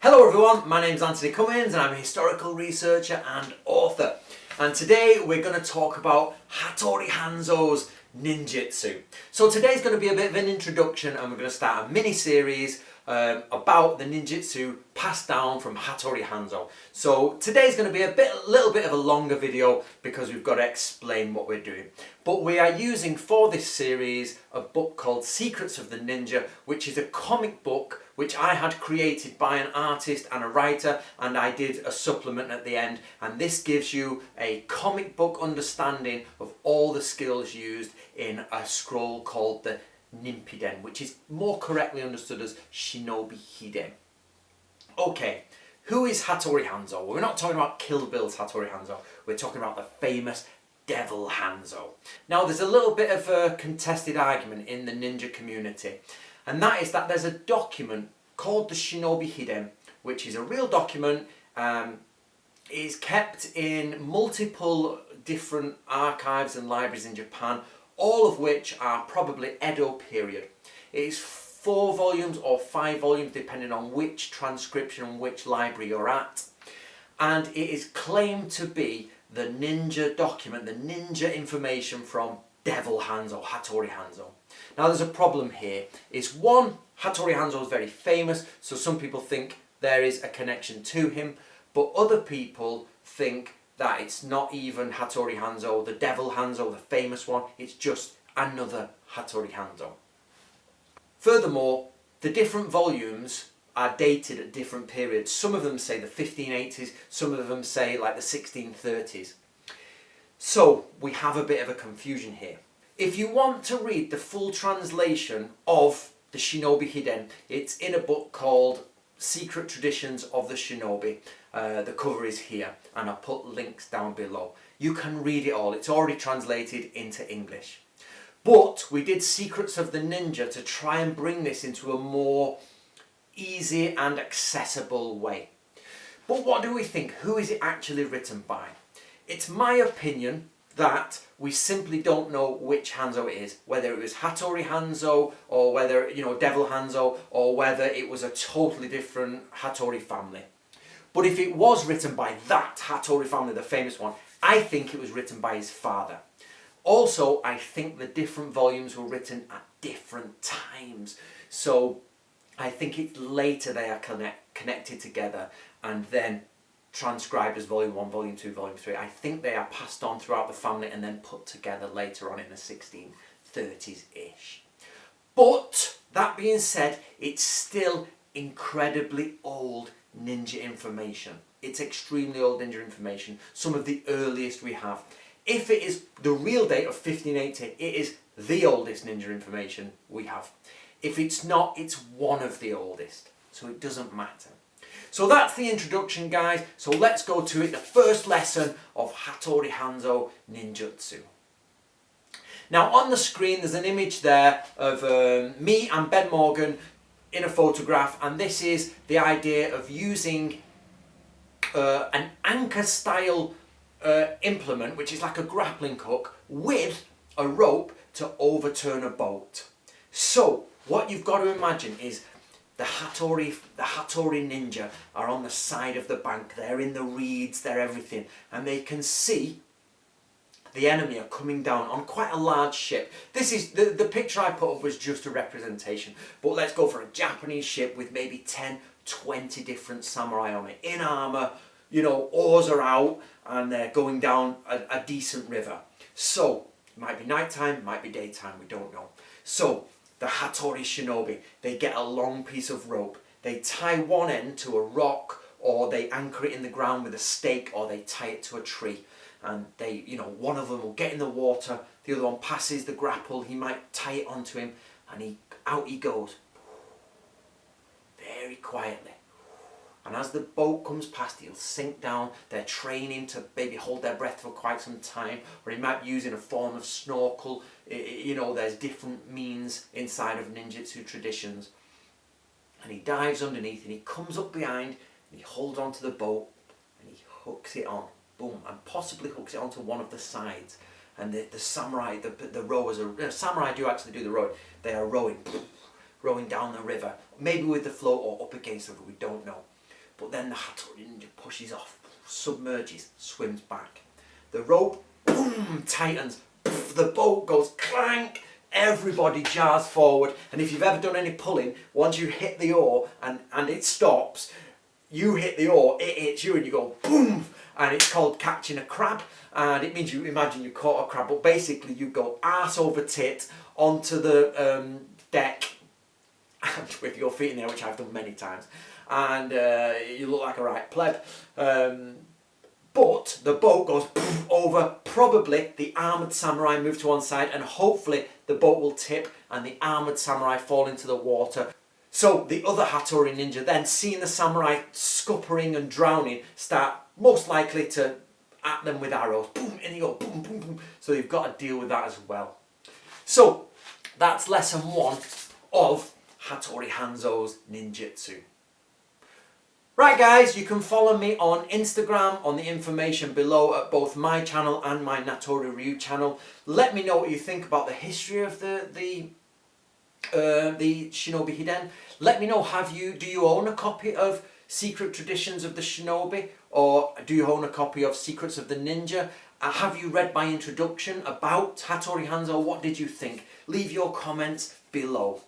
Hello everyone, my name's Anthony Cummins and I'm a historical researcher and author. And today we're going to talk about Hattori Hanzo's Ninjutsu. So today's going to be a bit of an introduction and we're going to start a mini-series about the ninjutsu passed down from Hattori Hanzo. So today's going to be a little bit of a longer video because we've got to explain what we're doing. But we are using for this series a book called Secrets of the Ninja, which is a comic book which I had created by an artist and a writer, and I did a supplement at the end, and this gives you a comic book understanding of all the skills used in a scroll called the Nippiden, which is more correctly understood as Shinobi Hiden. Okay, who is Hattori Hanzo? Well, we're not talking about Kill Bill's Hattori Hanzo, we're talking about the famous Devil Hanzo. Now there's a little bit of a contested argument in the ninja community, and that is that there's a document called the Shinobi Hiden, which is a real document. It is kept in multiple different archives and libraries in Japan, all of which are probably Edo period. It is 4 volumes or 5 volumes depending on which transcription and which library you're at, and it is claimed to be the ninja document, the ninja information from Devil Hanzo, Hattori Hanzo. Now there's a problem here, is one, Hattori Hanzo is very famous, so some people think there is a connection to him, but other people think that it's not even Hattori Hanzo, the Devil Hanzo, the famous one, it's just another Hattori Hanzo. Furthermore, the different volumes are dated at different periods. Some of them say the 1580s, some of them say like the 1630s. So we have a bit of a confusion here. If you want to read the full translation of the Shinobi Hiden, it's in a book called Secret Traditions of the Shinobi. The cover is here and I'll put links down below. You can read it all, it's already translated into English. But we did Secrets of the Ninja to try and bring this into a more easy and accessible way. But what do we think? Who is it actually written by? It's my opinion that we simply don't know which Hanzo it is, whether it was Hattori Hanzo or whether, Devil Hanzo, or whether it was a totally different Hattori family. But if it was written by that Hattori family, the famous one, I think it was written by his father. Also, I think the different volumes were written at different times. So I think it's later they are connected together and then transcribed as volume 1, volume 2, volume 3. I think they are passed on throughout the family and then put together later on in the 1630s-ish. But that being said, it's still incredibly old ninja information. It's extremely old ninja information, some of the earliest we have. If it is the real date of 1580, it is the oldest ninja information we have. If it's not, it's one of the oldest, so it doesn't matter. So that's the introduction, guys, so let's go to it, the first lesson of Hattori Hanzo Ninjutsu. Now on the screen there's an image there of me and Ben Morgan in a photograph, and this is the idea of using an anchor style implement, which is like a grappling hook, with a rope to overturn a boat. So what you've got to imagine is the Hattori ninja are on the side of the bank, they're in the reeds, they're everything, and they can see the enemy are coming down on quite a large ship. This is, the picture I put up was just a representation, but let's go for a Japanese ship with maybe 10, 20 different samurai on it, in armour, oars are out, and they're going down a decent river. So, it might be nighttime, might be daytime, we don't know. So, the Hattori Shinobi, they get a long piece of rope, they tie one end to a rock, or they anchor it in the ground with a stake, or they tie it to a tree. And they, one of them will get in the water, the other one passes the grapple, he might tie it onto him, and out he goes. Very quietly. And as the boat comes past, he'll sink down. They're training to maybe hold their breath for quite some time, or he might be using a form of snorkel. There's different means inside of ninjutsu traditions. And he dives underneath and he comes up behind and he holds onto the boat and he hooks it on. Boom, and possibly hooks it onto one of the sides. And the samurai, the rowers, samurai do actually do the rowing. They are rowing down the river, maybe with the float or up against the river, we don't know. but then the Hattori Ninja pushes off, submerges, swims back. The rope, boom, tightens, the boat goes clank, everybody jars forward, and if you've ever done any pulling, once you hit the oar and it stops, you hit the oar, it hits you and you go boom, and it's called catching a crab, and it means you imagine you caught a crab, but basically you go arse over tit onto the deck with your feet in there, which I've done many times, and you look like a right pleb. But the boat goes over, probably the armoured samurai move to one side, and hopefully the boat will tip and the armoured samurai fall into the water. So the other Hattori ninja then, seeing the samurai scuppering and drowning, start most likely to at them with arrows. Boom, and you go boom, boom, boom. So you've got to deal with that as well. So that's lesson 1 of Hattori Hanzo's ninjutsu. Right guys, you can follow me on Instagram on the information below at both my channel and my Hattori Ryu channel. Let me know what you think about the history of the Shinobi Hiden. Let me know, do you own a copy of Secret Traditions of the Shinobi, or do you own a copy of Secrets of the Ninja? Have you read my introduction about Hattori Hanzo? What did you think? Leave your comments below.